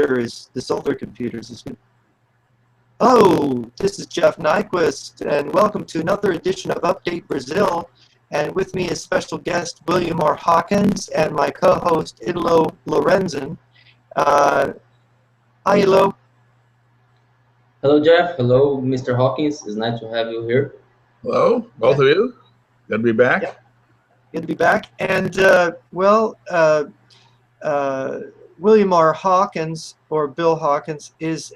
computers, this older computers is good. Oh, this is Jeff Nyquist, and welcome to another edition of Update Brazil. And with me is special guest William R. Hawkins and my co-host Italo Lorenzon. Hi, Italo. Hello, Jeff. Hello, Mr. Hawkins. It's nice to have you here. Hello, both of you. Good to be back. Yep. Good to be back. And, William R. Hawkins, or Bill Hawkins, is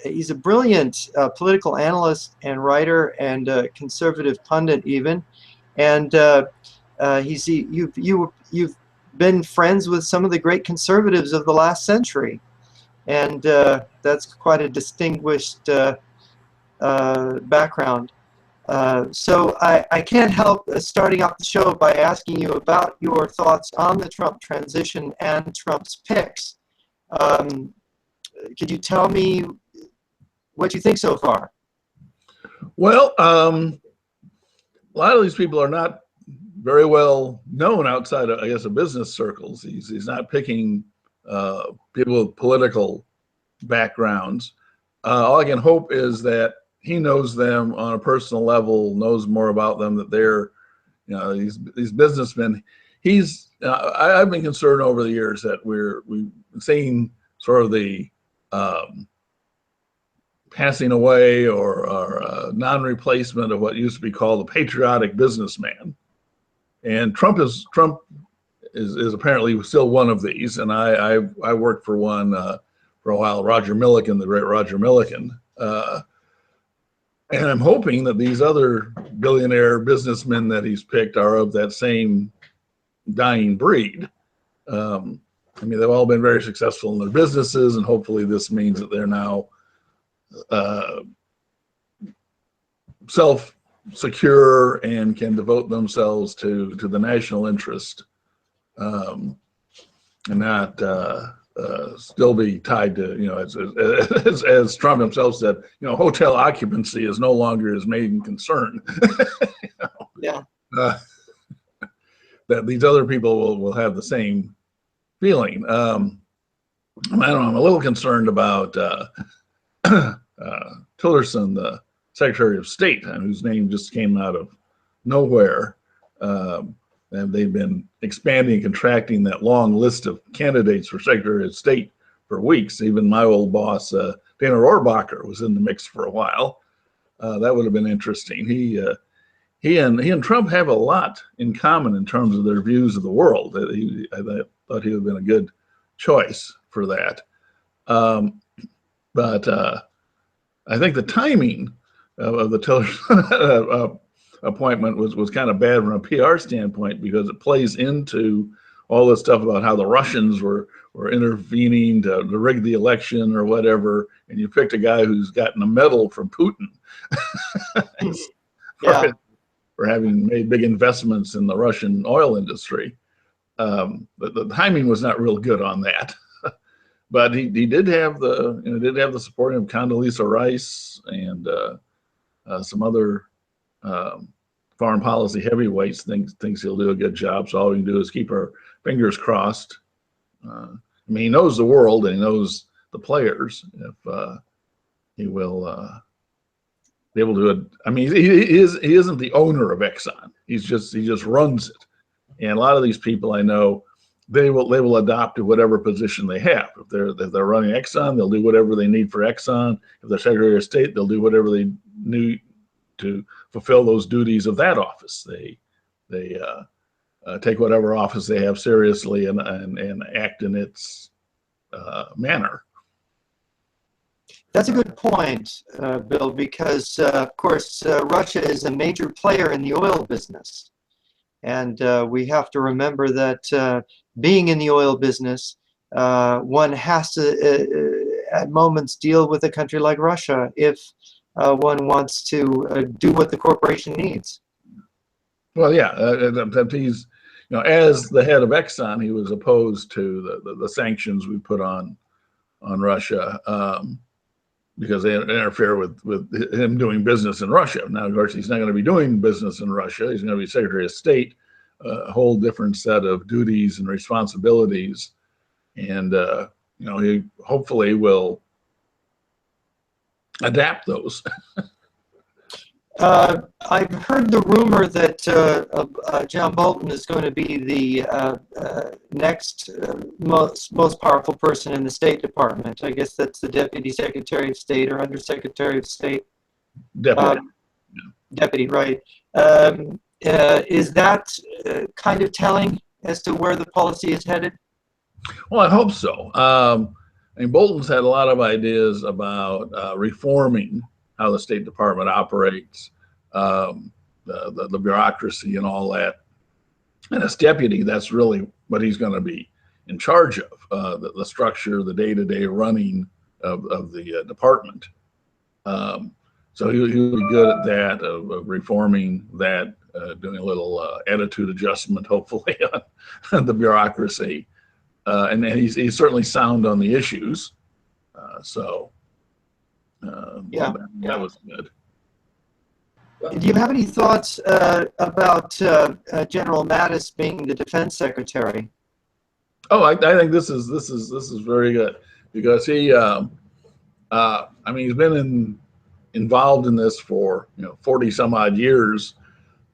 he's a brilliant political analyst and writer and conservative pundit even. And you've been friends with some of the great conservatives of the last century. And that's quite a distinguished background. So I can't help starting off the show by asking you about your thoughts on the Trump transition and Trump's picks. Could you tell me what you think so far? Well, a lot of these people are not very well known outside of, I guess, of business circles. He's not picking people with political backgrounds. All I can hope is that he knows them on a personal level, knows more about them, that they're, these businessmen. I've been concerned over the years that we've seen sort of the passing away or non-replacement of what used to be called the patriotic businessman. And Trump is apparently still one of these. And I worked for one for a while, Roger Millikan, the great Roger Millikan. And I'm hoping that these other billionaire businessmen that he's picked are of that same dying breed. I mean, they've all been very successful in their businesses, and hopefully this means that they're now self-secure and can devote themselves to the national interest, and not still be tied to, as Trump himself said, hotel occupancy is no longer his main concern. Yeah. That these other people will have the same feeling. I don't know, I'm a little concerned about Tillerson, the Secretary of State, whose name just came out of nowhere. And they've been expanding and contracting that long list of candidates for Secretary of State for weeks. Even my old boss, Dana Rohrabacher, was in the mix for a while. That would have been interesting. He and Trump have a lot in common in terms of their views of the world. I thought he would have been a good choice for that. But I think the timing of the Tillerson appointment was kind of bad from a PR standpoint, because it plays into all this stuff about how the Russians were intervening to rig the election or whatever, and you picked a guy who's gotten a medal from Putin for having made big investments in the Russian oil industry. The timing was not real good on that. But he did have the support of Condoleezza Rice and some other foreign policy heavyweights. Thinks he'll do a good job. So all we can do is keep our fingers crossed. I mean, he knows the world and he knows the players. If he will be able to, I mean, he isn't the owner of Exxon. He just runs it. And a lot of these people I know, they will adopt to whatever position they have. If they're running Exxon, they'll do whatever they need for Exxon. If they're Secretary of State, they'll do whatever they need to fulfill those duties of that office. They take whatever office they have seriously and act in its manner. That's a good point, Bill, because of course Russia is a major player in the oil business. And we have to remember that being in the oil business, one has to, at moments, deal with a country like Russia if one wants to do what the corporation needs. Well, yeah, he's, as the head of Exxon, he was opposed to the sanctions we put on Russia because they interfere with him doing business in Russia. Now, of course, he's not going to be doing business in Russia. He's going to be Secretary of State, a whole different set of duties and responsibilities. And he hopefully will adapt those. I've heard the rumor that John Bolton is going to be the next most powerful person in the State Department. I guess that's the Deputy Secretary of State or Undersecretary of State. Deputy. Deputy, right. Is that kind of telling as to where the policy is headed? Well, I hope so. I mean, Bolton's had a lot of ideas about reforming how the State Department operates, the bureaucracy and all that. And as deputy, that's really what he's going to be in charge of, the structure, the day-to-day running of the department. So he'll be good at that, of reforming that, doing a little attitude adjustment, hopefully, on the bureaucracy. And he's certainly sound on the issues. Yeah, that was good. Do you have any thoughts about General Mattis being the Defense Secretary? Oh, I think this is very good, because he, I mean, he's been involved in this for 40 some odd years.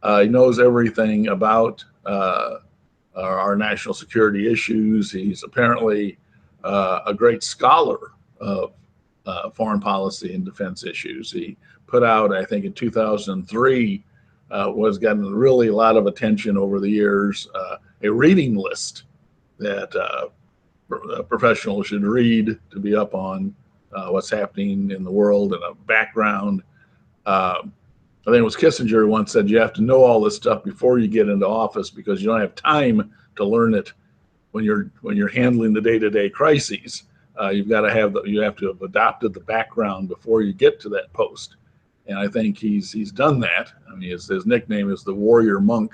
He knows everything about our national security issues. He's apparently a great scholar of foreign policy and defense issues. He put out, I think in 2003, was gotten really a lot of attention over the years, a reading list that professionals should read to be up on what's happening in the world, and a background. I think it was Kissinger who once said you have to know all this stuff before you get into office, because you don't have time to learn it when you're handling the day-to-day crises. You have to have adopted the background before you get to that post, and I think he's done that. I mean, his nickname is the Warrior Monk.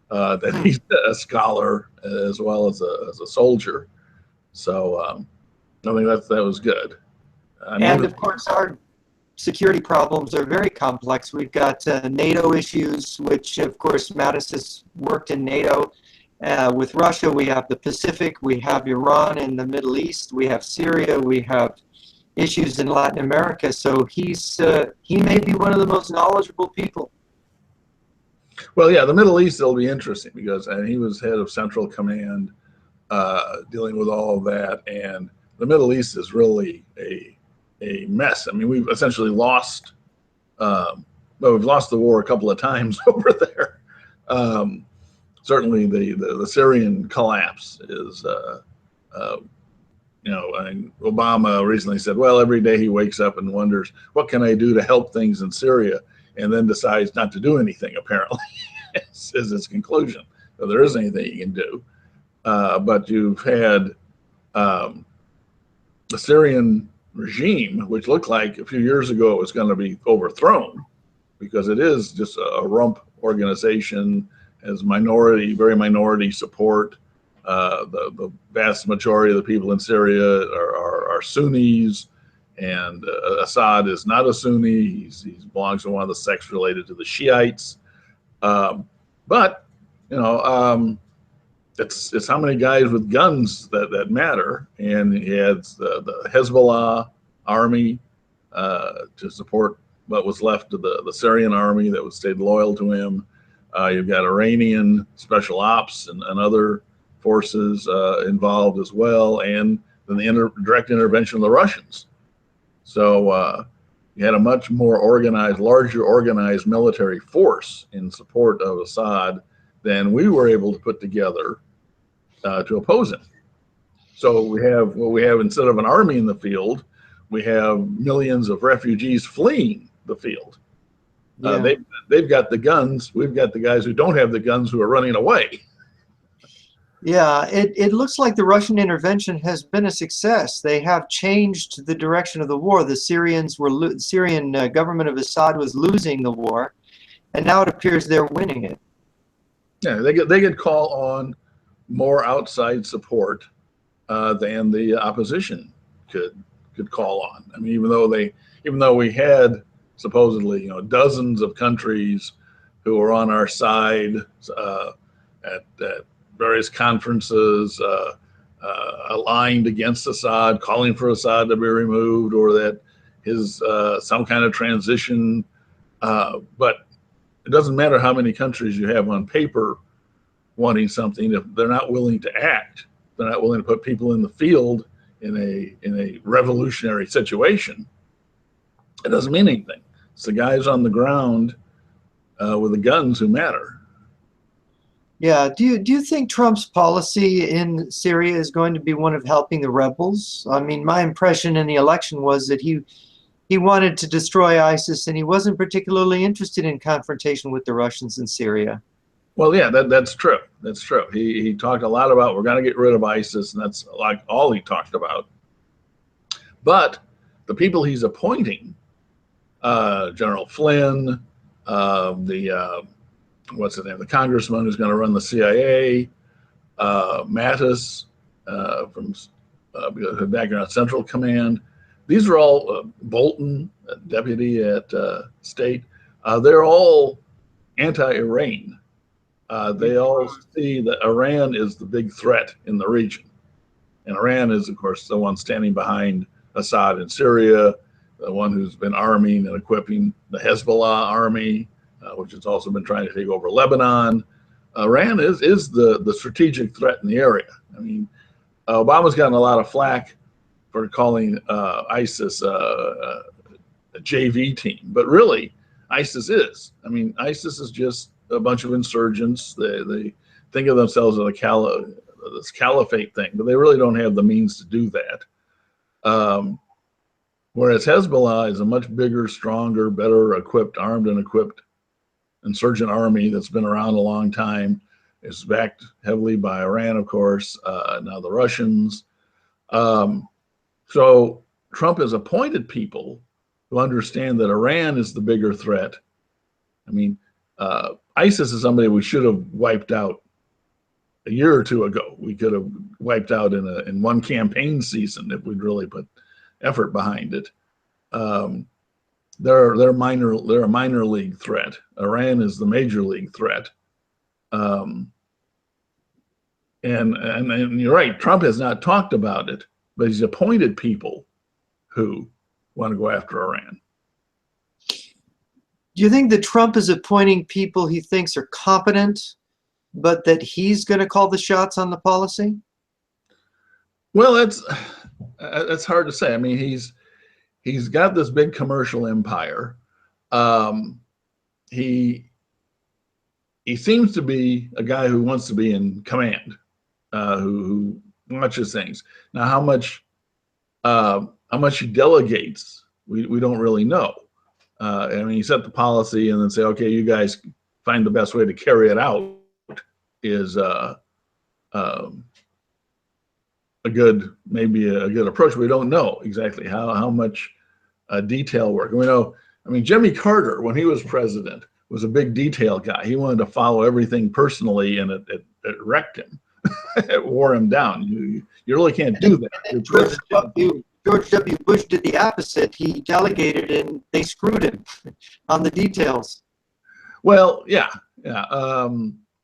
That he's a scholar as well as a soldier. So I think that was good. And of course, our security problems are very complex. We've got NATO issues, which of course Mattis has worked in NATO. With Russia, we have the Pacific, we have Iran in the Middle East, we have Syria, we have issues in Latin America. So he may be one of the most knowledgeable people. Well, yeah, the Middle East will be interesting, because he was head of Central Command, dealing with all of that, and the Middle East is really a mess. I mean, we've essentially lost, we've lost the war a couple of times over there. Certainly, the Syrian collapse is, I mean, Obama recently said, well, every day he wakes up and wonders, what can I do to help things in Syria? And then decides not to do anything, apparently, is his conclusion. So there isn't anything you can do. But you've had the Syrian regime, which looked like a few years ago it was going to be overthrown, because it is just a rump organization, has very minority support. The vast majority of the people in Syria are Sunnis, and Assad is not a Sunni. He belongs to one of the sects related to the Shiites. But it's how many guys with guns that matter. And he has the Hezbollah army to support what was left of the Syrian army that stayed loyal to him. You've got Iranian special ops and other forces involved as well, and then the direct intervention of the Russians. So you had a much more larger organized military force in support of Assad than we were able to put together to oppose him. So we have instead of an army in the field, we have millions of refugees fleeing the field. Yeah. They've got the guns. We've got the guys who don't have the guns who are running away. Yeah, it looks like the Russian intervention has been a success. They have changed the direction of the war. The Syrian government of Assad was losing the war, and now it appears they're winning it. Yeah, they could call on more outside support than the opposition could call on. I mean, even though we had supposedly dozens of countries who were on our side at various conferences, aligned against Assad, calling for Assad to be removed, or that his some kind of transition. But it doesn't matter how many countries you have on paper wanting something if they're not willing to act. They're not willing to put people in the field in a revolutionary situation. It doesn't mean anything. It's the guys on the ground with the guns who matter. Yeah. Do you think Trump's policy in Syria is going to be one of helping the rebels? I mean, my impression in the election was that he wanted to destroy ISIS, and he wasn't particularly interested in confrontation with the Russians in Syria. Well, yeah, that's true. That's true. He talked a lot about we're going to get rid of ISIS, and that's like all he talked about. But the people he's appointing, General Flynn, what's his name, the congressman who's going to run the CIA, Mattis from background Central Command. These are all Bolton, deputy at State. They're all anti-Iran. They all see that Iran is the big threat in the region. And Iran is, of course, the one standing behind Assad in Syria, the one who's been arming and equipping the Hezbollah army, which has also been trying to take over Lebanon. Iran is the strategic threat in the area. I mean, Obama's gotten a lot of flack for calling ISIS a JV team, but really, ISIS is. I mean, ISIS is just a bunch of insurgents. They think of themselves as this caliphate thing, but they really don't have the means to do that. Whereas Hezbollah is a much bigger, stronger, better equipped, armed and equipped insurgent army that's been around a long time. It's backed heavily by Iran, of course, now the Russians. So Trump has appointed people who understand that Iran is the bigger threat. I mean, ISIS is somebody we should have wiped out a year or two ago. We could have wiped out in one campaign season if we'd really put effort behind it. They're a minor league threat. Iran is the major league threat. And you're right, Trump has not talked about it, but he's appointed people who want to go after Iran. Do you think that Trump is appointing people he thinks are competent, but that he's going to call the shots on the policy? Well, that's hard to say. I mean, he's got this big commercial empire. He seems to be a guy who wants to be in command, who watches things. Now, how much he delegates, we don't really know. I mean, he set the policy and then say, okay, you guys find the best way to carry it out is maybe a good approach. We don't know exactly how much detail work. We know, I mean, Jimmy Carter, when he was president, was a big detail guy. He wanted to follow everything personally, and it wrecked him. It wore him down. You really can't do that. George W. Bush did the opposite. He delegated and they screwed him on the details. Well, yeah.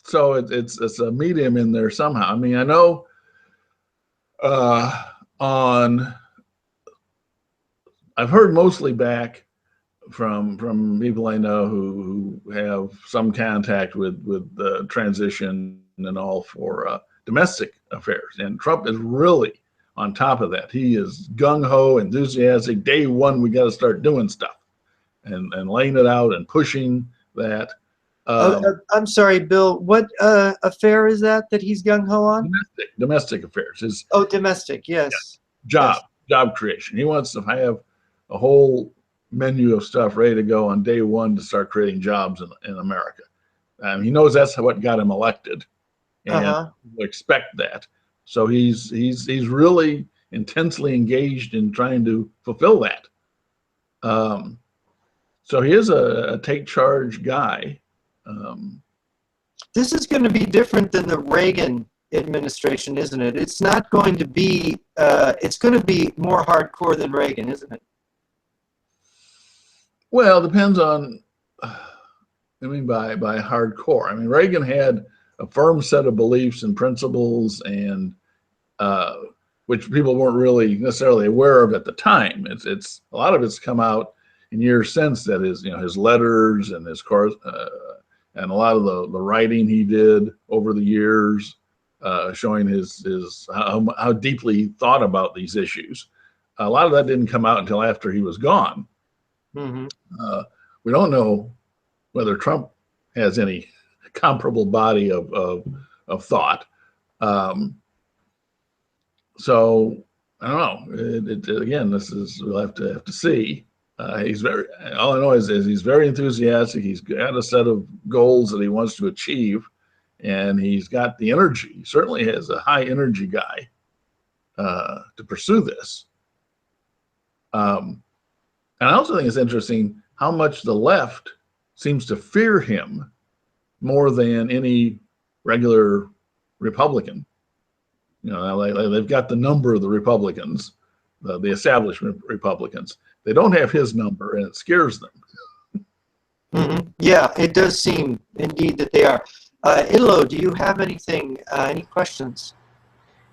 So it's a medium in there somehow. I mean, I know I've heard mostly back from people I know who have some contact with the transition and all for domestic affairs. And Trump is really on top of that. He is gung-ho, enthusiastic. Day one, we got to start doing stuff and laying it out and pushing that. I'm sorry, Bill. What affair is that he's gung-ho on? Domestic affairs. Domestic, yes. Yeah, job creation. He wants to have a whole menu of stuff ready to go on day one to start creating jobs in America. He knows that's what got him elected, and we expect that. So he's really intensely engaged in trying to fulfill that. So he is a take charge guy. This is going to be different than the Reagan administration, isn't it? It's not going to be. It's going to be more hardcore than Reagan, isn't it? Well, it depends on. I mean, by hardcore. I mean, Reagan had a firm set of beliefs and principles and which people weren't really necessarily aware of at the time. It's a lot of it's come out in years since, that is, his letters and his cars, and a lot of the writing he did over the years, showing his how deeply he thought about these issues. A lot of that didn't come out until after he was gone. Mm-hmm. We don't know whether Trump has any comparable body of thought. So I don't know. Again, we'll have to see. He's very. All I know is he's very enthusiastic. He's got a set of goals that he wants to achieve, and he's got the energy. He certainly has a high energy guy to pursue this. And I also think it's interesting how much the left seems to fear him more than any regular Republican. They've got the number of the Republicans, the establishment Republicans. They don't have his number, and it scares them. Mm-hmm. Yeah, it does seem indeed that they are. Italo, do you have anything, any questions?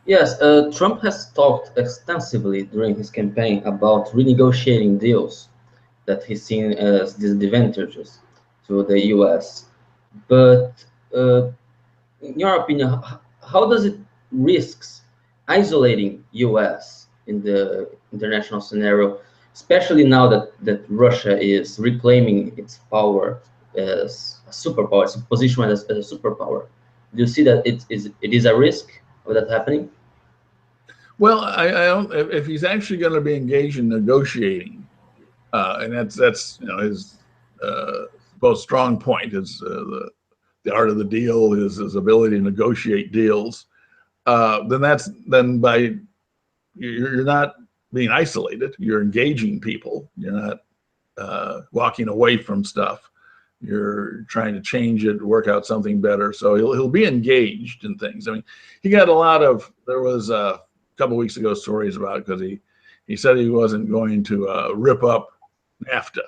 Yes, Trump has talked extensively during his campaign about renegotiating deals that he's seen as disadvantageous to the U.S. But in your opinion, how does it risks isolating U.S. in the international scenario, especially now that Russia is reclaiming its power as a superpower, its position as a superpower? Do you see that it is a risk of that happening? Well, I don't. If he's actually going to be engaged in negotiating, and that's his most strong point is the art of the deal, his ability to negotiate deals. Then you're not being isolated. You're engaging people. You're not walking away from stuff. You're trying to change it, work out something better. So he'll be engaged in things. I mean, he got a lot of. There was a couple weeks ago stories about it, because he said he wasn't going to rip up NAFTA,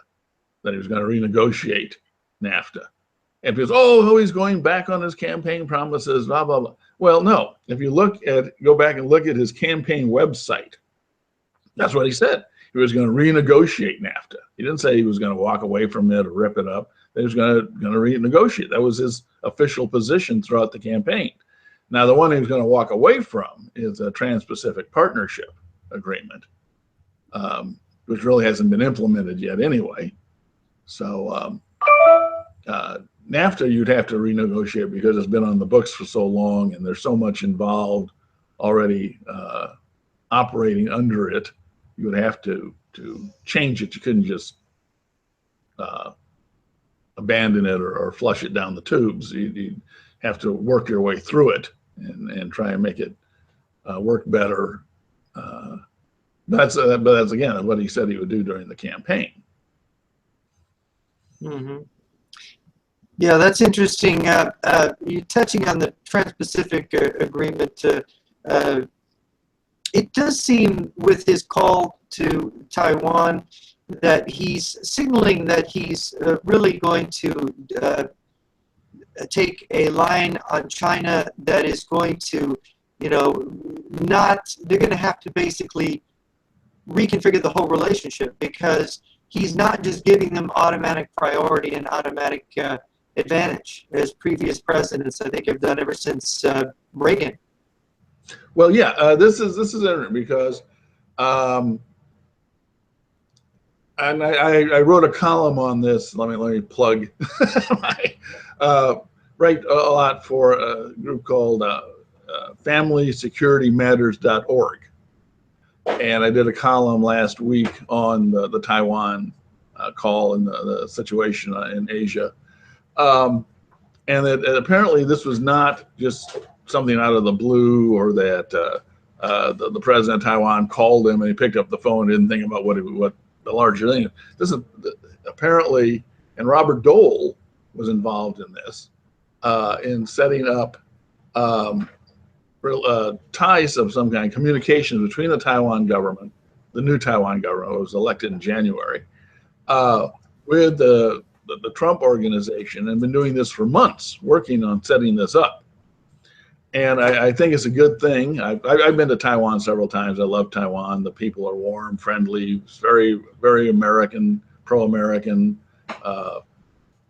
that he was going to renegotiate NAFTA. And people say, oh, he's going back on his campaign promises, blah, blah, blah. Well, no. If you go back and look at his campaign website, that's what he said. He was going to renegotiate NAFTA. He didn't say he was going to walk away from it or rip it up. He was going to renegotiate. That was his official position throughout the campaign. Now, the one he was going to walk away from is a Trans-Pacific Partnership Agreement, which really hasn't been implemented yet anyway. So NAFTA, you'd have to renegotiate because it's been on the books for so long, and there's so much involved already operating under it. You would have to change it. You couldn't just abandon it or flush it down the tubes. You'd have to work your way through it and try and make it work better. But that's again what he said he would do during the campaign. Mm-hmm. Yeah, that's interesting. You're touching on the Trans-Pacific Agreement. It does seem, with his call to Taiwan, that he's signaling that he's really going to take a line on China that is going to, they're going to have to basically reconfigure the whole relationship, because he's not just giving them automatic priority and automatic advantage, as previous presidents, I think, have done ever since Reagan. Well, yeah, this is interesting because, and I wrote a column on this. Let me plug write a lot for a group called FamilySecurityMatters.org, and I did a column last week on the Taiwan call and the situation in Asia. And apparently this was not just something out of the blue, or that the president of Taiwan called him and he picked up the phone and didn't think about what the larger thing. This is apparently, and Robert Dole was involved in this, in setting up ties of some kind, communications between the Taiwan government, the new Taiwan government, who was elected in January, with the Trump organization, and been doing this for months, working on setting this up. And I think it's a good thing. I've been to Taiwan several times. I love Taiwan. The people are warm, friendly, very, very American, pro-American.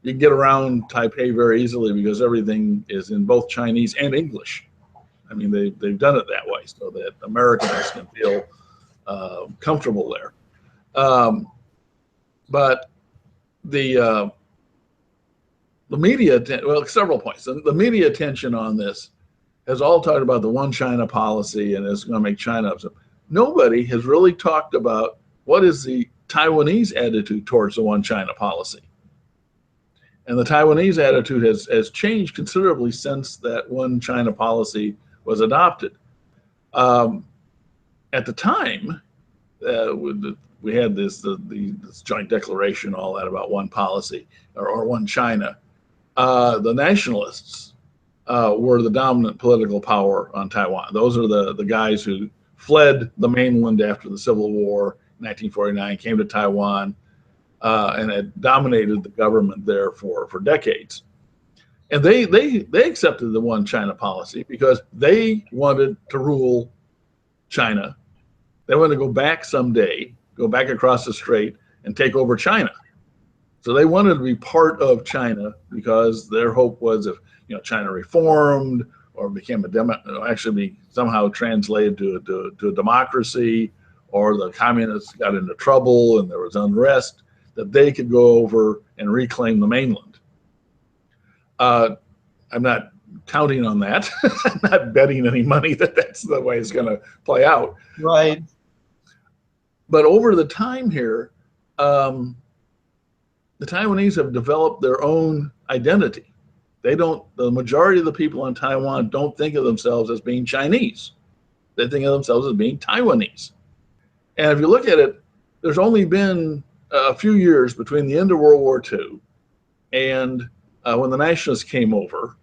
You can get around Taipei very easily because everything is in both Chinese and English. I mean, they've done it that way so that Americans can feel comfortable there. But the media, well, several points. The media attention on this has all talked about the one China policy and it's going to make China upset. Nobody has really talked about what is the Taiwanese attitude towards the one China policy. And the Taiwanese attitude has changed considerably since that one China policy was adopted. At the time, we had this joint declaration, all that about one policy or one China. The nationalists were the dominant political power on Taiwan. Those are the guys who fled the mainland after the Civil War in 1949, came to Taiwan, and had dominated the government there for decades. And they accepted the one China policy because they wanted to rule China. They wanted to go back someday, go back across the strait and take over China. So they wanted to be part of China because their hope was if China reformed or became actually be somehow translated to a democracy, or the communists got into trouble and there was unrest, that they could go over and reclaim the mainland. I'm not counting on that. I'm not betting any money that that's the way it's going to play out. Right. But over the time here, the Taiwanese have developed their own identity. The majority of the people in Taiwan don't think of themselves as being Chinese. They think of themselves as being Taiwanese. And if you look at it, there's only been a few years between the end of World War II and when the nationalists came over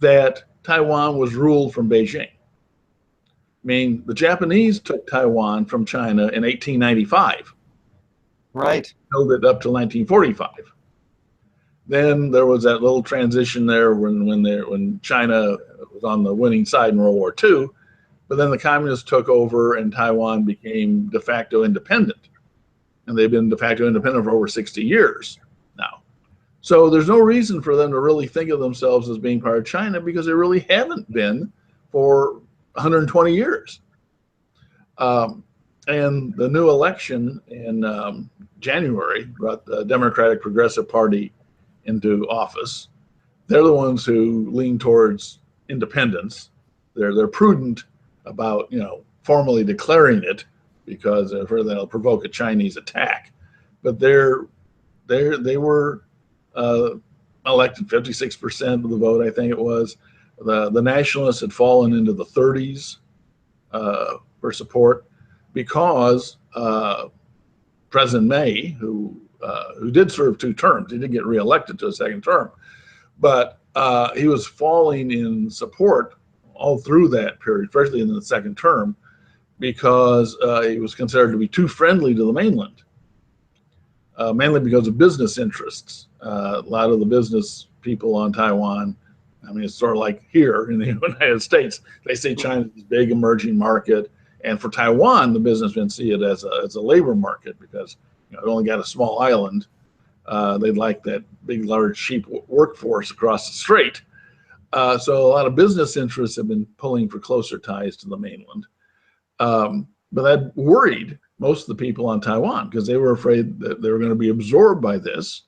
that Taiwan was ruled from Beijing. I mean, the Japanese took Taiwan from China in 1895. Right. Held it up till 1945. Then there was that little transition there when China was on the winning side in World War II, but then the communists took over and Taiwan became de facto independent. And they've been de facto independent for over 60 years now. So there's no reason for them to really think of themselves as being part of China because they really haven't been for 120 years. And the new election in January brought the Democratic Progressive Party into office. They're the ones who lean towards independence. They're prudent about formally declaring it because they'll provoke a Chinese attack. But they were elected 56% of the vote, I think it was. The nationalists had fallen into the 30s for support because President May, who did serve 2 terms, he did get reelected to a 2nd term, but he was falling in support all through that period, especially in the 2nd term, because he was considered to be too friendly to the mainland, mainly because of business interests. A lot of the business people on Taiwan, I mean, it's sort of like here in the United States, they say China's this big emerging market, and for Taiwan, the businessmen see it as a labor market because it only got a small island. They'd like that big, large, cheap workforce across the strait. So a lot of business interests have been pulling for closer ties to the mainland. But that worried most of the people on Taiwan because they were afraid that they were going to be absorbed by this.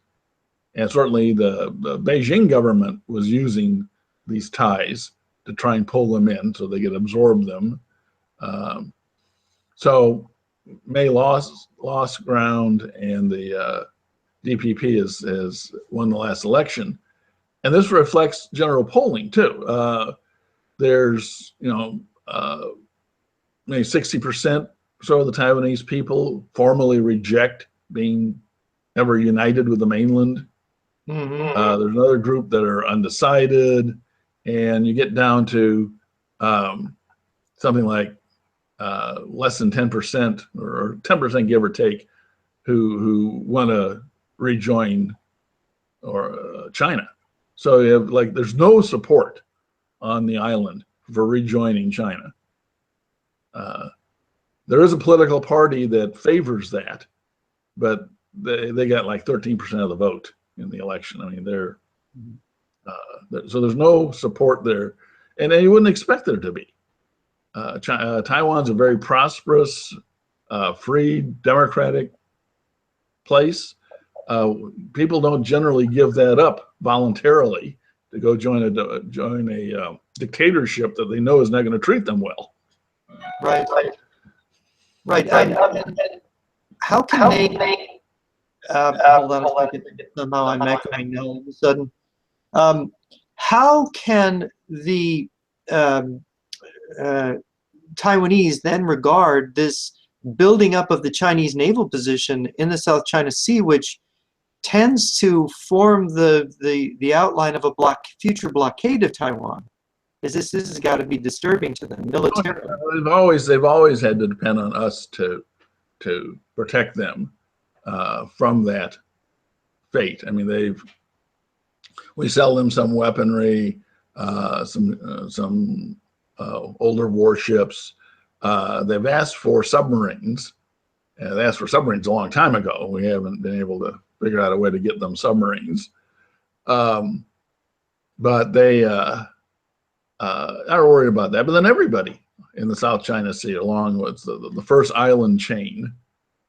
And certainly the Beijing government was using these ties to try and pull them in so they could absorb them. So May lost ground, and the DPP has won the last election. And this reflects general polling too. There's, maybe 60% or so of the Taiwanese people formally reject being ever united with the mainland. Mm-hmm. There's another group that are undecided, and you get down to something like less than 10% or 10% give or take who want to rejoin or China. So you have there's no support on the island for rejoining China. There is a political party that favors that, but they got like 13% of the vote in the election. I mean, so there's no support there, and you wouldn't expect there to be. Taiwan's a very prosperous, free, democratic place. People don't generally give that up voluntarily to go join a dictatorship that they know is not going to treat them well. Right. And how can they? Hold on a second. Somehow I'm echoing now all of a sudden. How can the Taiwanese then regard this building up of the Chinese naval position in the South China Sea, which tends to form the outline of a future blockade of Taiwan? This has got to be disturbing to them militarily. They've always had to depend on us to protect them from that fate. I mean, we sell them some weaponry, some older warships. They've asked for submarines. They asked for submarines a long time ago. We haven't been able to figure out a way to get them submarines. But they are worried about that. But then everybody in the South China Sea, along with the first island chain,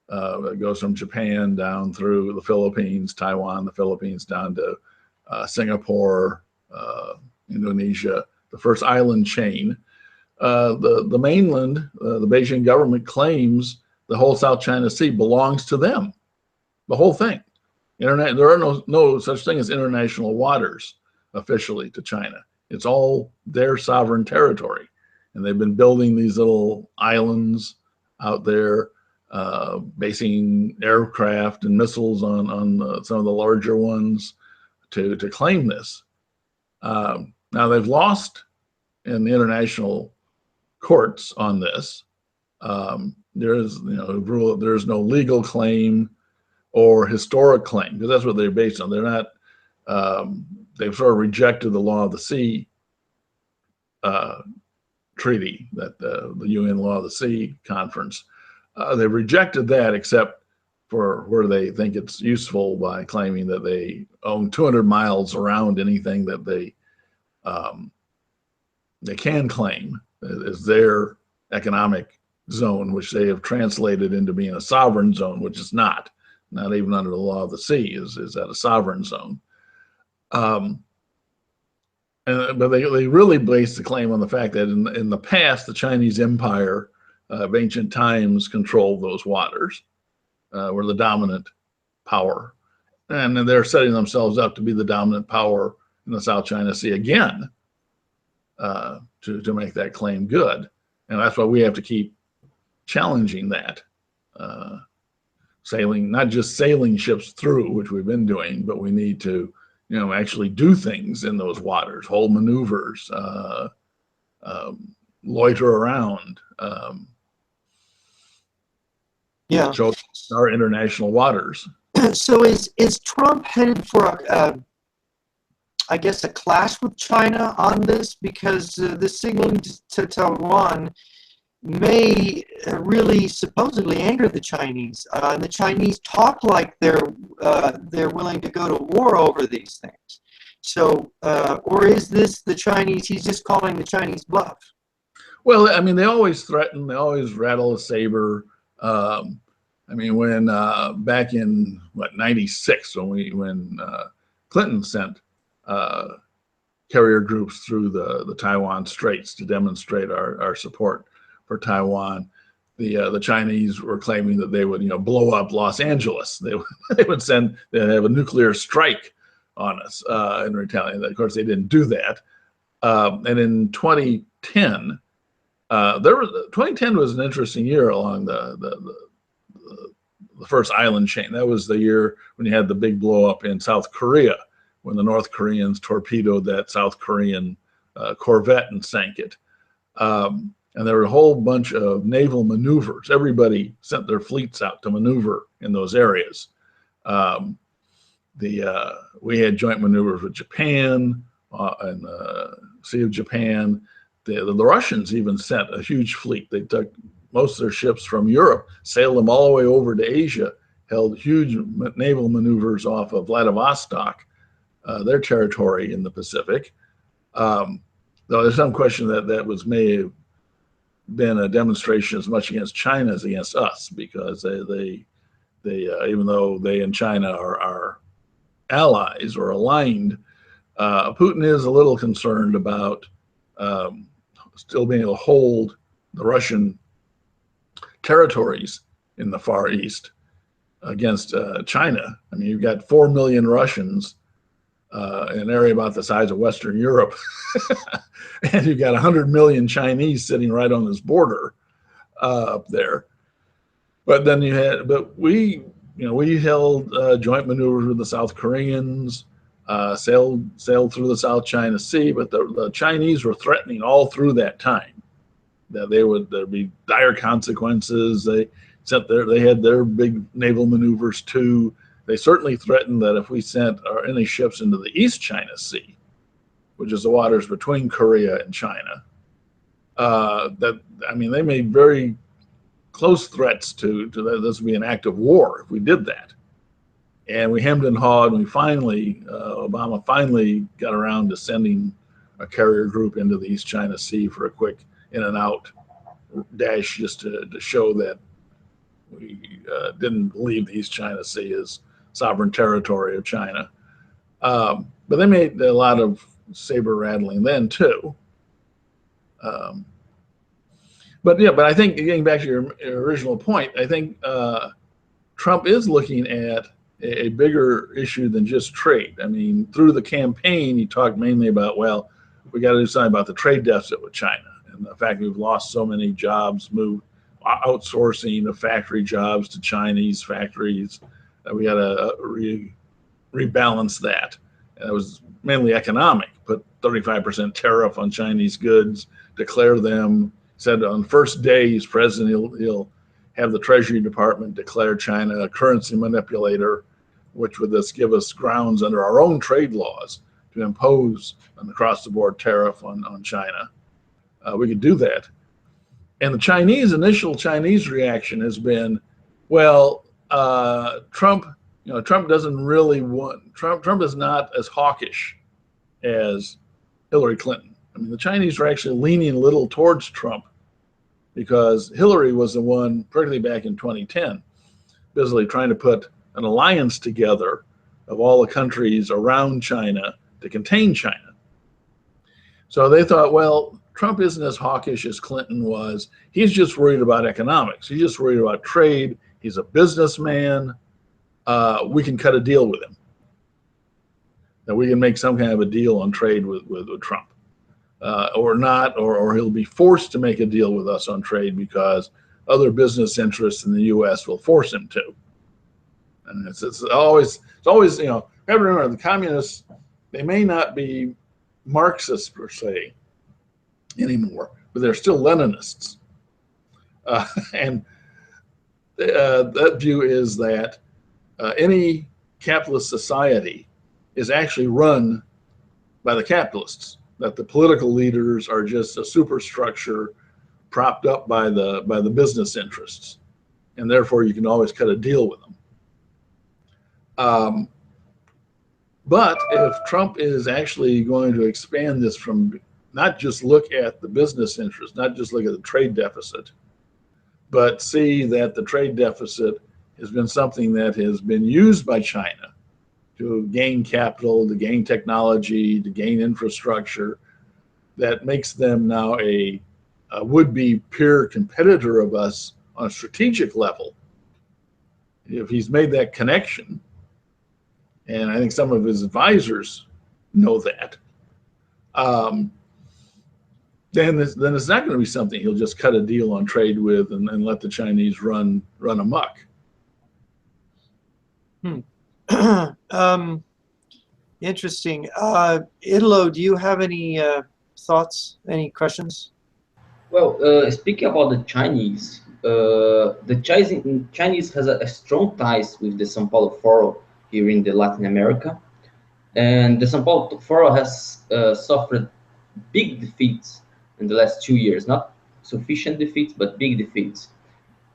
that goes from Japan down through the Philippines, Taiwan, the Philippines, down to Singapore, Indonesia, the first island chain. The mainland, the Beijing government claims the whole South China Sea belongs to them, the whole thing. There are no such thing as international waters officially to China. It's all their sovereign territory. And they've been building these little islands out there, basing aircraft and missiles on some of the larger ones to claim this. Now they've lost in the international courts on this. There's no legal claim or historic claim, because that's what they're based on. They're not. They've sort of rejected the Law of the Sea treaty, that the UN Law of the Sea conference. They've rejected that, except for where they think it's useful, by claiming that they own 200 miles around anything that they can claim as their economic zone, which they have translated into being a sovereign zone, which is not even under the Law of the Sea is that a sovereign zone. But they really base the claim on the fact that in the past, the Chinese Empire of ancient times controlled those waters, were the dominant power. And they're setting themselves up to be the dominant power in the South China Sea again, to make that claim good. And that's why we have to keep challenging that. Not just sailing ships through, which we've been doing, but we need to actually do things in those waters, hold maneuvers, loiter around, show our international waters. So is Trump headed for I guess a clash with China on this, because the signaling to Taiwan may really supposedly anger the Chinese, and the Chinese talk like they're willing to go to war over these things. So, or is this the Chinese? He's just calling the Chinese bluff. Well, I mean, they always threaten. They always rattle a saber. I mean, when back in '96, when Clinton sent carrier groups through the Taiwan Straits to demonstrate our support for Taiwan, the Chinese were claiming that they would blow up Los Angeles. They'd have a nuclear strike on us in retaliation. Of course, they didn't do that. And in 2010, 2010 was an interesting year along the first island chain. That was the year when you had the big blow up in South Korea, when the North Koreans torpedoed that South Korean corvette and sank it. And there were a whole bunch of naval maneuvers. Everybody sent their fleets out to maneuver in those areas. We had joint maneuvers with Japan and Sea of Japan. The Russians even sent a huge fleet. They took most of their ships from Europe, sailed them all the way over to Asia, held huge naval maneuvers off of Vladivostok, their territory in the Pacific. Though there's some question that may have been a demonstration as much against China as against us, because they even though they and China are allies or aligned, Putin is a little concerned about still being able to hold the Russian territories in the Far East against China. I mean, you've got 4 million Russians in an area about the size of Western Europe, and you've got 100 million Chinese sitting right on this border up there. But then we held joint maneuvers with the South Koreans, sailed through the South China Sea, but the Chinese were threatening all through that time that there'd be dire consequences. They had their big naval maneuvers too. They certainly threatened that if we sent any ships into the East China Sea, which is the waters between Korea and China, they made very close threats to that this would be an act of war if we did that. And we hemmed and hawed, and Obama finally got around to sending a carrier group into the East China Sea for a quick in and out dash, just to show that we didn't believe the East China Sea as sovereign territory of China. But they made a lot of saber rattling then too. But I think, getting back to your original point, I think Trump is looking at a bigger issue than just trade. I mean, through the campaign, he talked mainly about, well, we got to do something about the trade deficit with China and the fact we've lost so many jobs, outsourcing of factory jobs to Chinese factories. We got to rebalance that. And it was mainly economic. Put 35% tariff on Chinese goods, declare them. Said on the first day he's president, he'll have the Treasury Department declare China a currency manipulator, which would thus give us grounds under our own trade laws to impose an across-the-board tariff on China. We could do that. And the initial Chinese reaction has been, well, Trump doesn't really want, Trump is not as hawkish as Hillary Clinton. I mean, the Chinese are actually leaning a little towards Trump because Hillary was the one, particularly back in 2010, busily trying to put an alliance together of all the countries around China to contain China. So they thought, well, Trump isn't as hawkish as Clinton was. He's just worried about economics. He's just worried about trade. He's a businessman. We can cut a deal with him. That we can make some kind of a deal on trade with Trump. Or not, or he'll be forced to make a deal with us on trade because other business interests in the U.S. will force him to. And it's always, you know, have to remember, the communists, they may not be Marxists per se anymore, but they're still Leninists. And that view is that any capitalist society is actually run by the capitalists, that the political leaders are just a superstructure propped up by the business interests, and therefore you can always cut a deal with them. But if Trump is actually going to expand this from not just look at the business interest, not just look at the trade deficit, but see that the trade deficit has been something that has been used by China to gain capital, to gain technology, to gain infrastructure, that makes them now a would-be peer competitor of us on a strategic level. If he's made that connection, and I think some of his advisors know that, then it's not going to be something he'll just cut a deal on trade with and let the Chinese run amok. Interesting. Italo, do you have any thoughts, any questions? Well, speaking about the Chinese has a strong ties with the São Paulo Forum here in the Latin America, and the São Paulo Forum has suffered big defeats in the last 2 years, not sufficient defeats, but big defeats.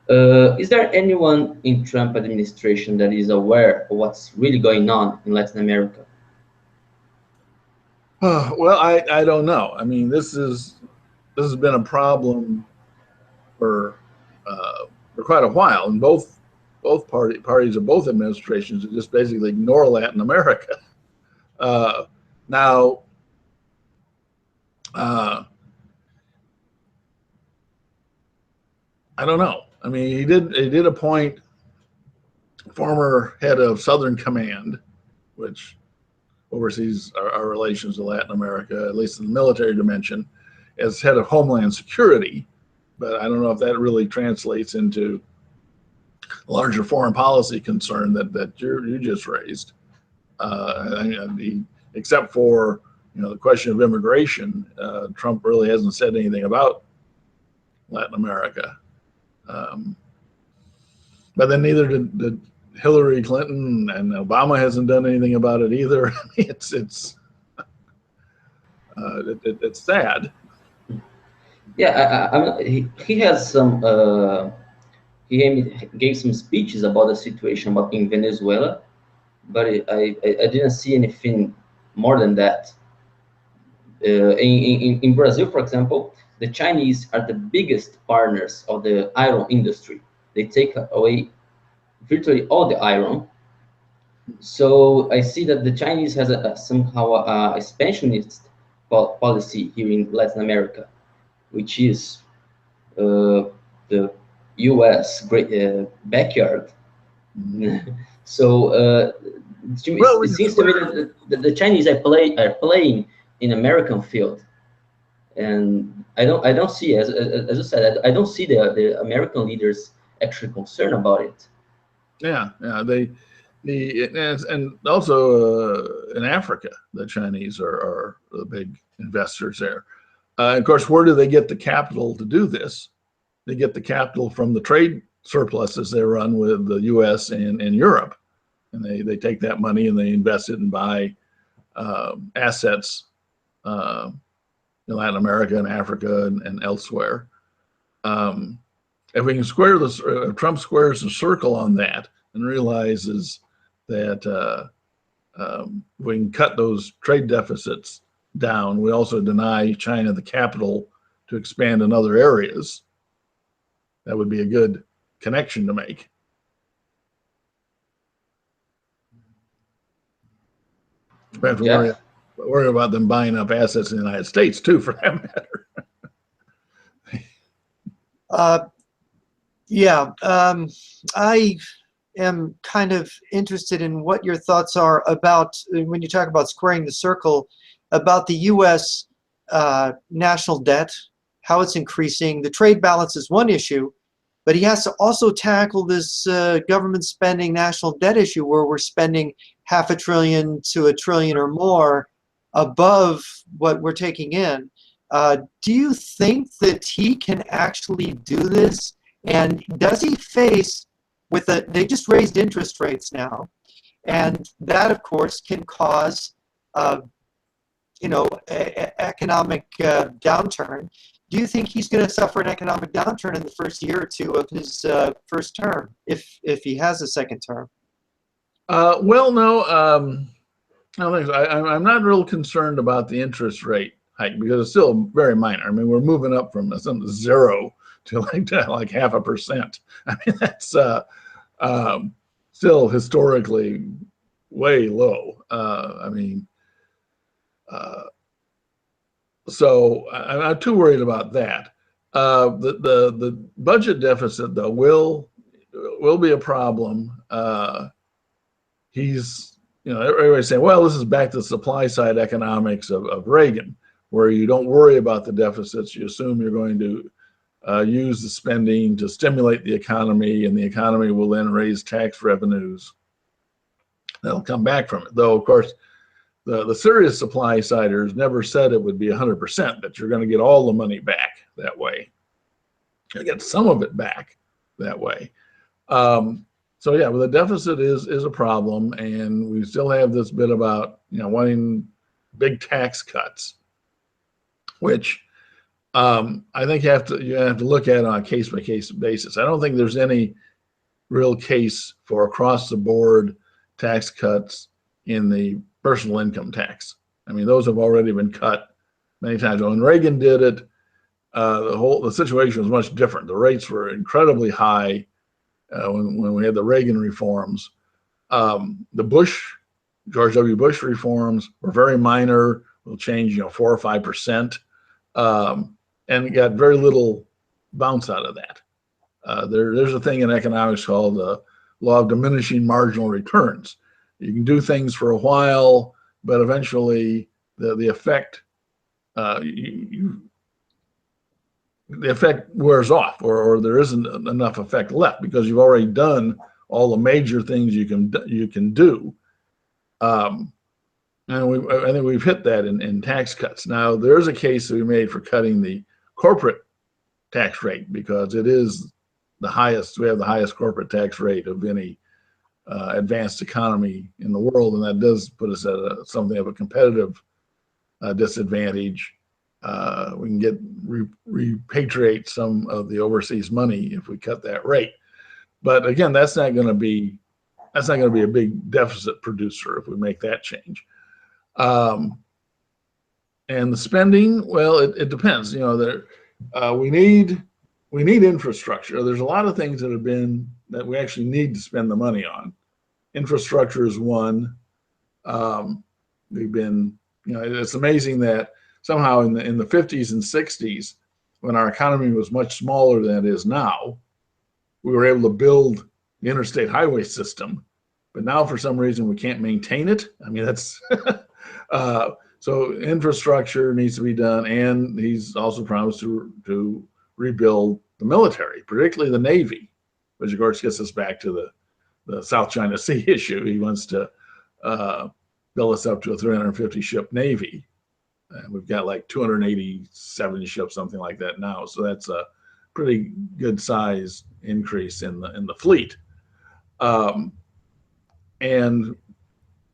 Is there anyone in Trump administration that is aware of what's really going on in Latin America? Well, I don't know. I mean, this has been a problem for quite a while, and both parties of both administrations just basically ignore Latin America. Now, I don't know. I mean, he did appoint former head of Southern Command, which oversees our relations to Latin America, at least in the military dimension, as head of Homeland Security. But I don't know if that really translates into a larger foreign policy concern that you just raised. Except for the question of immigration, Trump really hasn't said anything about Latin America. But then neither did Hillary Clinton, and Obama hasn't done anything about it either. It's sad. Yeah, he has some. He gave some speeches about the situation in Venezuela, but I didn't see anything more than that. In Brazil, for example, the Chinese are the biggest partners of the iron industry. They take away virtually all the iron. So I see that the Chinese has somehow a expansionist policy here in Latin America, which is the U.S. great backyard. So it seems to me that the Chinese are playing in American field, and I don't see, as I said, I don't see the American leaders actually concerned about it. Yeah, and also in Africa, the Chinese are the big investors there. Of course, where do they get the capital to do this? They get the capital from the trade surpluses they run with the U.S. and Europe, and they take that money and they invest it and buy assets in Latin America and Africa and elsewhere. If we can square this, Trump squares the circle on that and realizes that we can cut those trade deficits down. We also deny China the capital to expand in other areas. That would be a good connection to make. We have to worry about them buying up assets in the United States too, for that matter. I am kind of interested in what your thoughts are about, when you talk about squaring the circle, about the U.S. National debt, how it's increasing. The trade balance is one issue, but he has to also tackle this government spending national debt issue where we're spending $500 billion to $1 trillion or more above what we're taking in. Do you think that he can actually do this? And does he face they just raised interest rates now, and that of course can cause economic downturn. Do you think he's going to suffer an economic downturn in the first year or two of his first term, if he has a second term? Well, no. I'm not real concerned about the interest rate hike because it's still very minor. I mean, we're moving up from zero to like 0.5%. I mean, that's still historically way low. So I'm not too worried about that. The budget deficit though will be a problem. Everybody's saying, well, this is back to the supply side economics of Reagan, where you don't worry about the deficits. You assume you're going to use the spending to stimulate the economy, and the economy will then raise tax revenues that'll come back from it. Though, of course, the serious supply siders never said it would be 100%, that you're going to get all the money back that way. You get some of it back that way. So yeah, well, the deficit is a problem, and we still have this bit about wanting big tax cuts. which I think you have to look at on a case-by-case basis. I don't think there's any real case for across-the-board tax cuts in the personal income tax. I mean, those have already been cut many times. When Reagan did it, the situation was much different. The rates were incredibly high when we had the Reagan reforms. The George W. Bush reforms were very minor. Will change, 4 or 5%, and got very little bounce out of that. There's a thing in economics called the law of diminishing marginal returns. You can do things for a while, but eventually the effect the effect wears off, or there isn't enough effect left because you've already done all the major things you can do. And I think we've hit that in tax cuts. Now, there's a case that we made for cutting the corporate tax rate because it is the highest. We have the highest corporate tax rate of any advanced economy in the world, and that does put us at something of a competitive disadvantage. We can repatriate some of the overseas money if we cut that rate. But again, that's not going to be a big deficit producer if we make that change. And the spending, well, it depends. We need infrastructure. There's a lot of things that we actually need to spend the money on. Infrastructure is one. It's amazing that somehow in the 50s and 60s, when our economy was much smaller than it is now, we were able to build the interstate highway system. But now, for some reason, we can't maintain it. I mean, that's so infrastructure needs to be done, and he's also promised to rebuild the military, particularly the Navy, which of course gets us back to the South China Sea issue. He wants to build us up to a 350 ship Navy, and we've got like 287 ships, something like that now. So that's a pretty good size increase in the fleet. And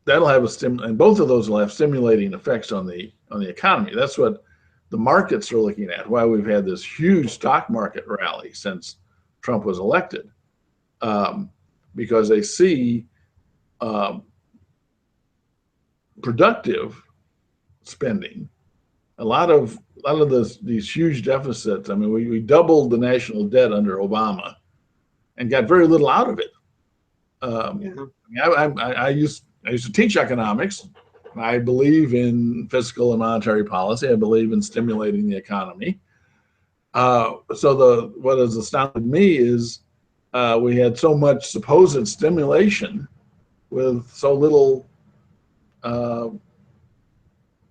that'll have and both of those will have stimulating effects on the economy. That's what the markets are looking at. Why we've had this huge stock market rally since Trump was elected, because they see productive spending. A lot of these huge deficits. I mean, we doubled the national debt under Obama, and got very little out of it. I used to teach economics. I believe in fiscal and monetary policy. I believe in stimulating the economy. So what has astounded me is we had so much supposed stimulation with so little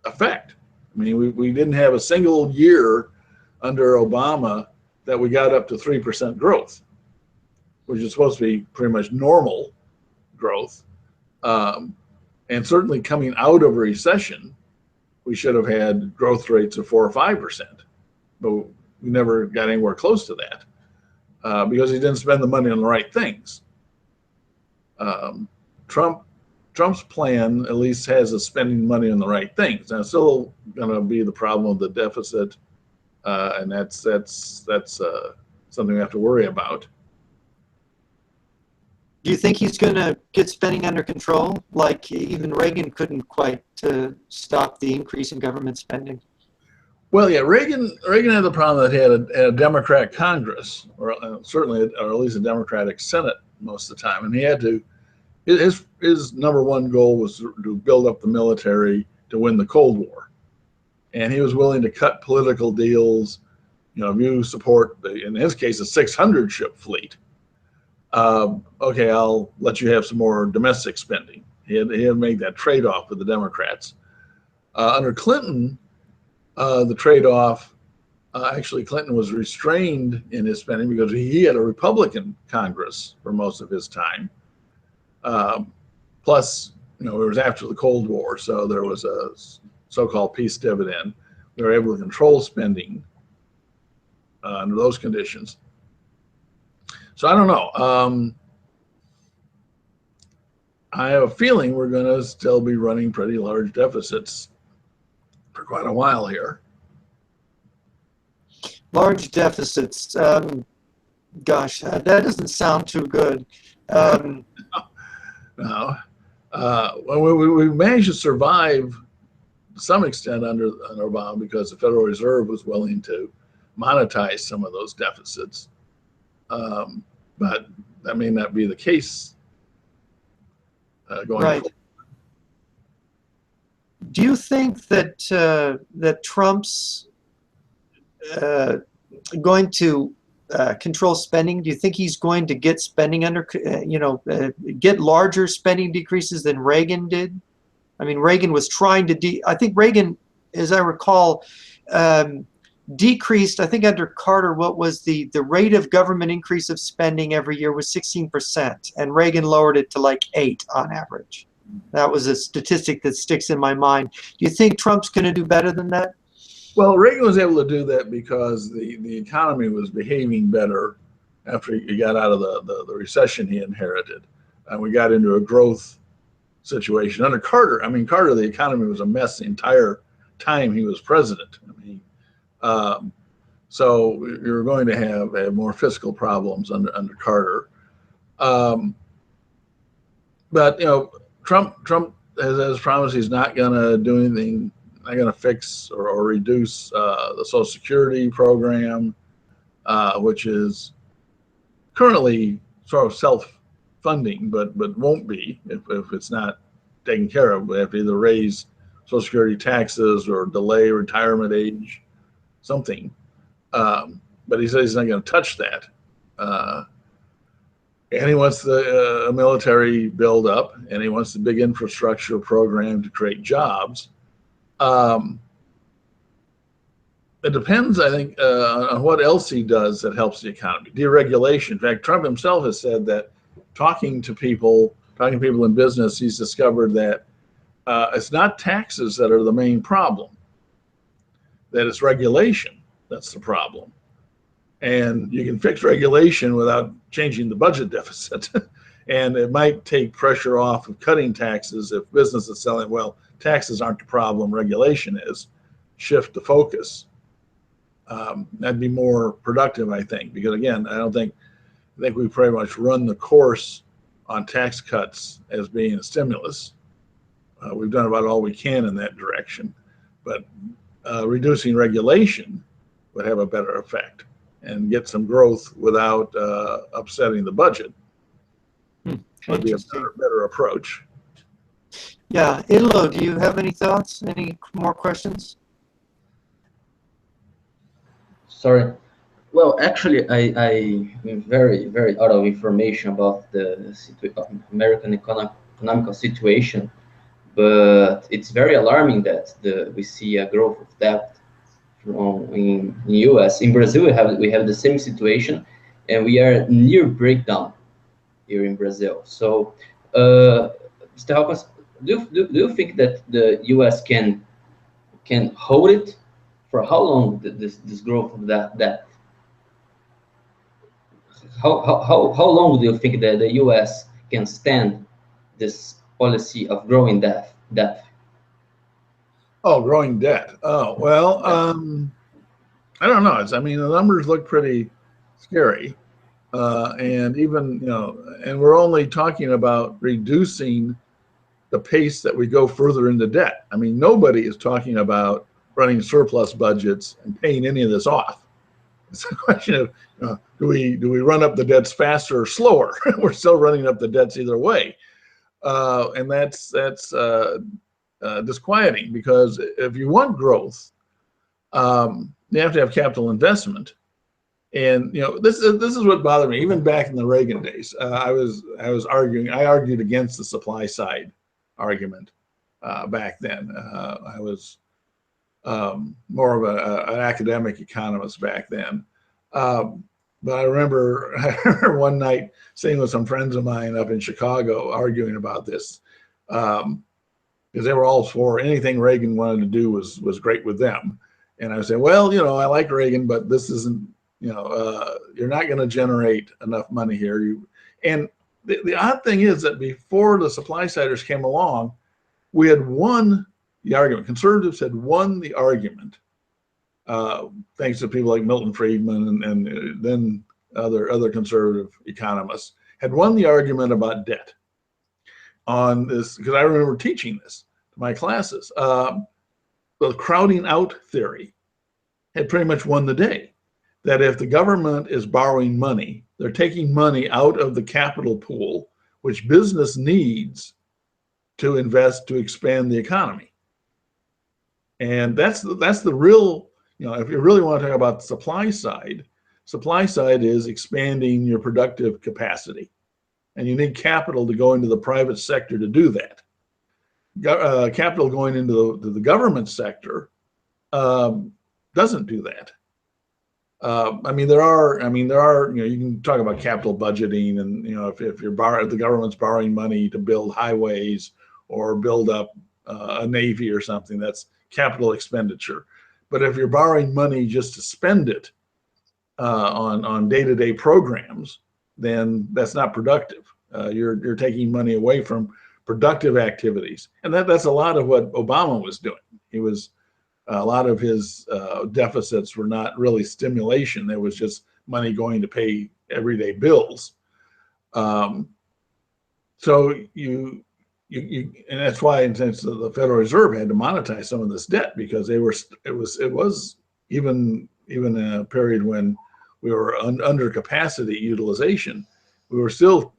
effect. I mean, we didn't have a single year under Obama that we got up to 3% growth, which is supposed to be pretty much normal growth. And certainly coming out of a recession, we should have had growth rates of 4 or 5%, but we never got anywhere close to that because he didn't spend the money on the right things. Trump's plan at least has us spending money on the right things. Now, it's still going to be the problem of the deficit, and that's something we have to worry about. Do you think he's going to get spending under control? Like even Reagan couldn't quite stop the increase in government spending. Well, yeah, Reagan had the problem that he had a Democrat Congress, or certainly, or at least a Democratic Senate most of the time, and he had to. His number one goal was to build up the military to win the Cold War, and he was willing to cut political deals. If you support in his case, a 600 ship fleet. Okay, I'll let you have some more domestic spending. He had made that trade-off with the Democrats. Under Clinton, the trade-off, actually Clinton was restrained in his spending because he had a Republican Congress for most of his time. Plus, it was after the Cold War, so there was a so-called peace dividend. We were able to control spending under those conditions. So I don't know. I have a feeling we're going to still be running pretty large deficits for quite a while here. Large deficits. Gosh, that doesn't sound too good. No. Well, we managed to survive to some extent under Obama because the Federal Reserve was willing to monetize some of those deficits. But that may not be the case going forward. Do you think that that Trump's going to control spending? Do you think he's going to get spending under, get larger spending decreases than Reagan did? I mean, Reagan was trying to I think Reagan, as I recall, decreased, I think under Carter, what was the rate of government increase of spending every year was 16%, and Reagan lowered it to like 8 on average. That was a statistic that sticks in my mind. Do you think Trump's going to do better than that? Well, Reagan was able to do that because the economy was behaving better after he got out of the recession he inherited. And we got into a growth situation. Under Carter, I mean, Carter, the economy was a mess the entire time he was president. I mean, so you're going to have more fiscal problems under Carter. But, you know, Trump has promised he's not going to do anything, not going to fix or reduce the Social Security program, which is currently sort of self-funding, but won't be if it's not taken care of. We have to either raise Social Security taxes or delay retirement age, something. But he says he's not going to touch that. And he wants the military build up, and he wants the big infrastructure program to create jobs. It depends, I think, on what else he does that helps the economy. Deregulation. In fact, Trump himself has said that talking to people in business, he's discovered that it's not taxes that are the main problem, that it's regulation that's the problem. And you can fix regulation without changing the budget deficit. And it might take pressure off of cutting taxes if business is selling, well, taxes aren't the problem, regulation is. Shift the focus. That'd be more productive, I think, because again, I think we've pretty much run the course on tax cuts as being a stimulus. We've done about all we can in that direction, but reducing regulation would have a better effect and get some growth without upsetting the budget. Would be a better approach. Yeah, Italo, do you have any thoughts? Any more questions? Sorry. Well, actually, I'm very, very out of information about the American economical situation, but it's very alarming that we see a growth of debt in U.S. In Brazil, we have the same situation, and we are near breakdown here in Brazil. So, Mr. Hawkins, do you think that the U.S. can hold it for how long? This growth of that debt? How long do you think that the U.S. can stand this policy of growing debt? Oh, growing debt. Oh, well, I don't know. I mean, the numbers look pretty scary. And even, you know, and we're only talking about reducing the pace that we go further into debt. I mean, nobody is talking about running surplus budgets and paying any of this off. It's a question of, do we run up the debts faster or slower? We're still running up the debts either way. And that's disquieting, because if you want growth, you have to have capital investment. And you know, this is what bothered me. Even back in the Reagan days, I argued against the supply side argument back then. I was more of an academic economist back then. But I remember one night sitting with some friends of mine up in Chicago arguing about this, because they were all for anything Reagan wanted to do was great with them. And I said, well, you know, I like Reagan, but this isn't, you know, you're not going to generate enough money here. And the odd thing is that before the supply siders came along, we had won the argument. Conservatives had won the argument thanks to people like Milton Friedman and then other conservative economists, had won the argument about debt on this, because I remember teaching this to my classes. The crowding out theory had pretty much won the day. That if the government is borrowing money, they're taking money out of the capital pool, which business needs to invest to expand the economy. And that's the real, if you really want to talk about the supply side is expanding your productive capacity. And you need capital to go into the private sector to do that. Capital going into the government sector doesn't do that. There are, you can talk about capital budgeting, and if the government's borrowing money to build highways or build up a navy or something, that's capital expenditure. But if you're borrowing money just to spend it on day-to-day programs, then that's not productive. You're taking money away from productive activities, and that's a lot of what Obama was doing. A lot of his deficits were not really stimulation. There was just money going to pay everyday bills. So and that's why, since the Federal Reserve had to monetize some of this debt, because it was even in a period when we were under capacity utilization, we were still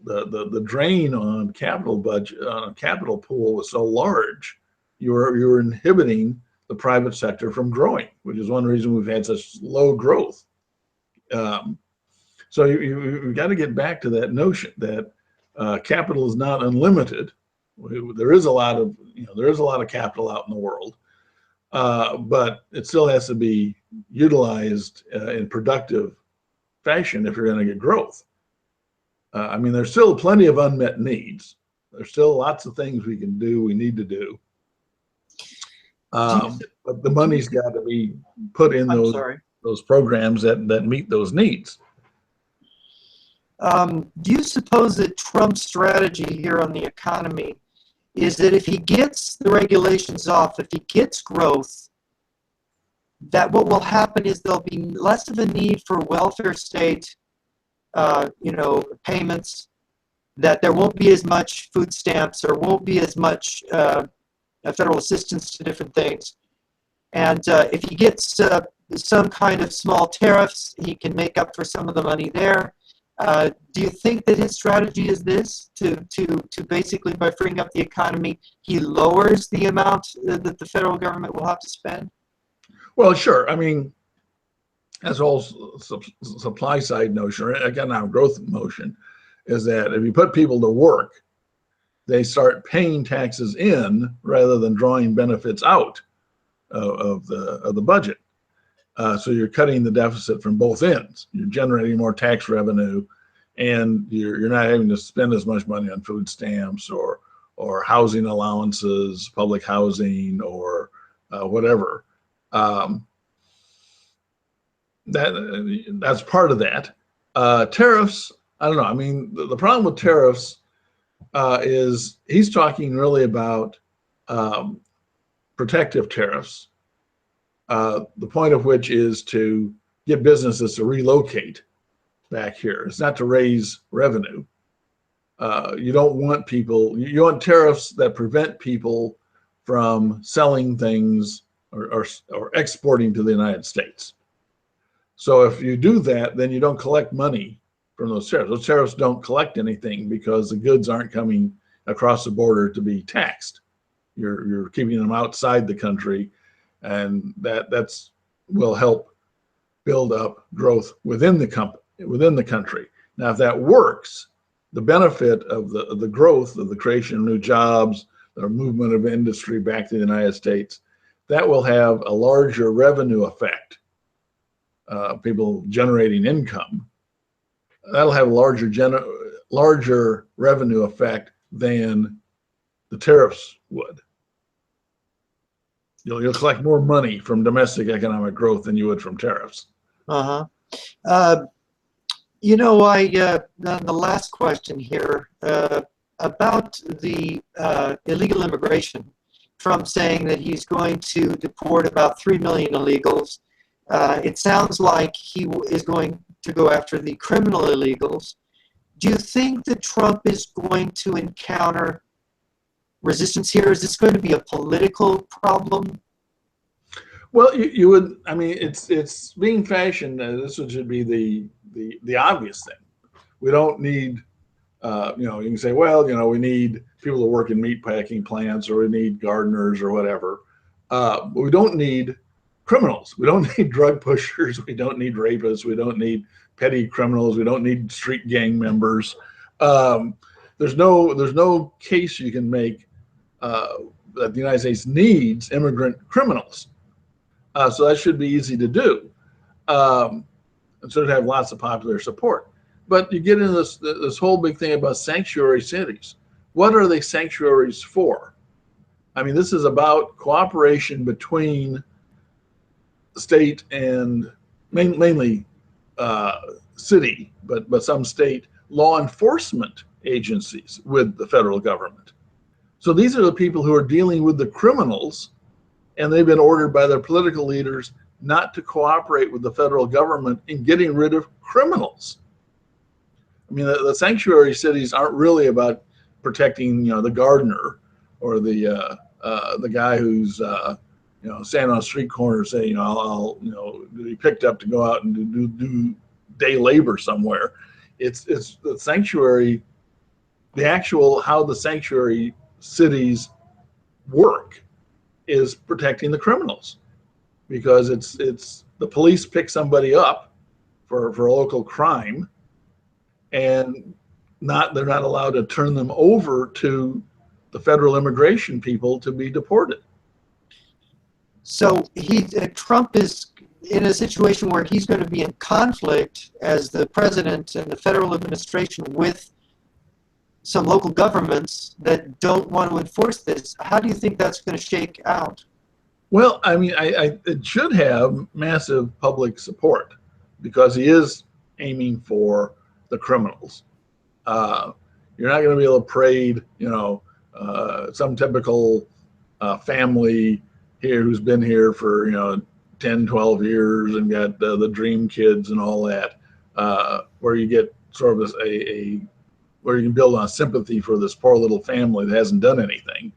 the drain on capital budget, on a capital pool, was so large, you were inhibiting the private sector from growing, which is one reason we've had such low growth. So you've got to get back to that notion that capital is not unlimited. There is a lot of capital out in the world, but it still has to be utilized in productive fashion if you're going to get growth. There's still plenty of unmet needs. There's still lots of things we can do, we need to do. But the money's got to be put in those programs that meet those needs. Do you suppose that Trump's strategy here on the economy is that if he gets the regulations off, if he gets growth, that what will happen is there'll be less of a need for welfare state payments, that there won't be as much food stamps, or won't be as much federal assistance to different things. And if he gets some kind of small tariffs, he can make up for some of the money there. Do you think that his strategy is this, to basically, by freeing up the economy, he lowers the amount that the federal government will have to spend? Well, sure. That's all supply side notion, or economic growth motion, is that if you put people to work, they start paying taxes in rather than drawing benefits out of the budget. So you're cutting the deficit from both ends. You're generating more tax revenue, and you're not having to spend as much money on food stamps or housing allowances, public housing, or whatever. That's part of that. Tariffs, I don't know. The problem with tariffs is he's talking really about protective tariffs, the point of which is to get businesses to relocate back here. It's not to raise revenue. You don't want people, you want tariffs that prevent people from selling things or exporting to the United States. So if you do that, then you don't collect money from those tariffs. Those tariffs don't collect anything because the goods aren't coming across the border to be taxed. You're keeping them outside the country, and that will help build up growth within the country. Now, if that works, the benefit of the growth of the creation of new jobs, the movement of industry back to the United States, that will have a larger revenue effect. People generating income, that'll have a larger revenue effect than the tariffs would. You'll collect more money from domestic economic growth than you would from tariffs. The last question here about the illegal immigration. Trump saying that he's going to deport about 3 million illegals. It sounds like he is going to go after the criminal illegals. Do you think that Trump is going to encounter resistance here? Is this going to be a political problem? Well, you would. I mean, it's being fashioned. This should be the obvious thing. We don't need. You know, you can say, well, you know, we need people to work in meat packing plants, or we need gardeners, or whatever. But we don't need criminals. We don't need drug pushers. We don't need rapists. We don't need petty criminals. We don't need street gang members. There's no case you can make that the United States needs immigrant criminals. So that should be easy to do, and should have lots of popular support. But you get into this whole big thing about sanctuary cities. What are they sanctuaries for? I mean, this is about cooperation between state and mainly city, but some state law enforcement agencies with the federal government. So these are the people who are dealing with the criminals, and they've been ordered by their political leaders not to cooperate with the federal government in getting rid of criminals. I mean, the sanctuary cities aren't really about protecting, you know, the gardener or the guy who's you know, standing on a street corner saying, you know, I'll you know, be picked up to go out and do day labor somewhere. It's the sanctuary, the actual how the sanctuary cities work is protecting the criminals, because it's the police pick somebody up for a local crime, and they're not allowed to turn them over to the federal immigration people to be deported. So Trump is in a situation where he's going to be in conflict as the president and the federal administration with some local governments that don't want to enforce this. How do you think that's going to shake out? Well, I mean, it should have massive public support, because he is aiming for the criminals. You're not going to be able to parade, you know, some typical family here who's been here for, you know, 10, 12 years and got the dream kids and all that, where you get sort of where you can build on sympathy for this poor little family that hasn't done anything.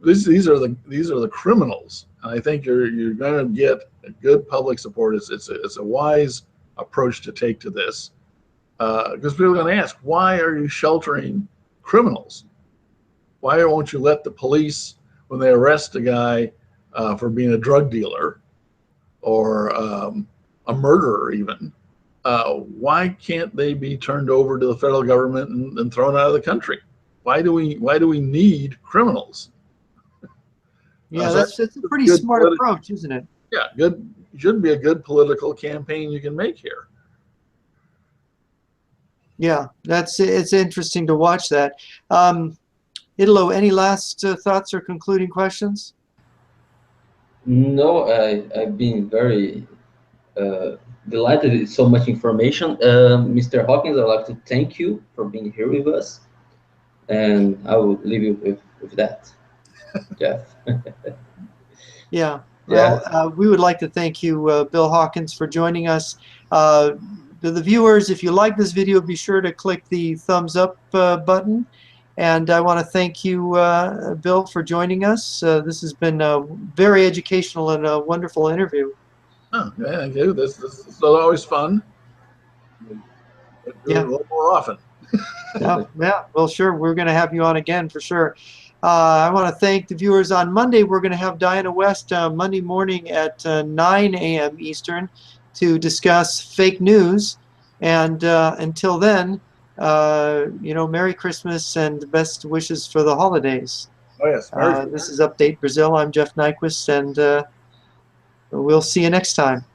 These are the criminals, and I think you're going to get a good public support. It's a wise approach to take to this, because people are going to ask, why are you sheltering criminals? Why won't you let the police, when they arrest a guy for being a drug dealer or a murderer even, why can't they be turned over to the federal government and thrown out of the country? Why do we need criminals? Yeah, that's a pretty smart approach, isn't it? Yeah, good. Should be a good political campaign you can make here. Yeah, it's interesting to watch that. Italo, any last thoughts or concluding questions? No, I've been very delighted with so much information. Mr. Hawkins, I'd like to thank you for being here with us, and I will leave you with that, Jeff. Yeah. Well, we would like to thank you, Bill Hawkins, for joining us. To the viewers, if you like this video, be sure to click the thumbs up button. And I want to thank you, Bill, for joining us. This has been a very educational and a wonderful interview. Oh, yeah, thank you. This is always fun. Yeah. A little more often. Yeah, well, sure. We're going to have you on again for sure. I want to thank the viewers. On Monday, we're going to have Diana West Monday morning at 9 a.m. Eastern to discuss fake news. And until then, you know, Merry Christmas and best wishes for the holidays. Oh, yes. This is Update Brazil. I'm Jeff Nyquist, and we'll see you next time.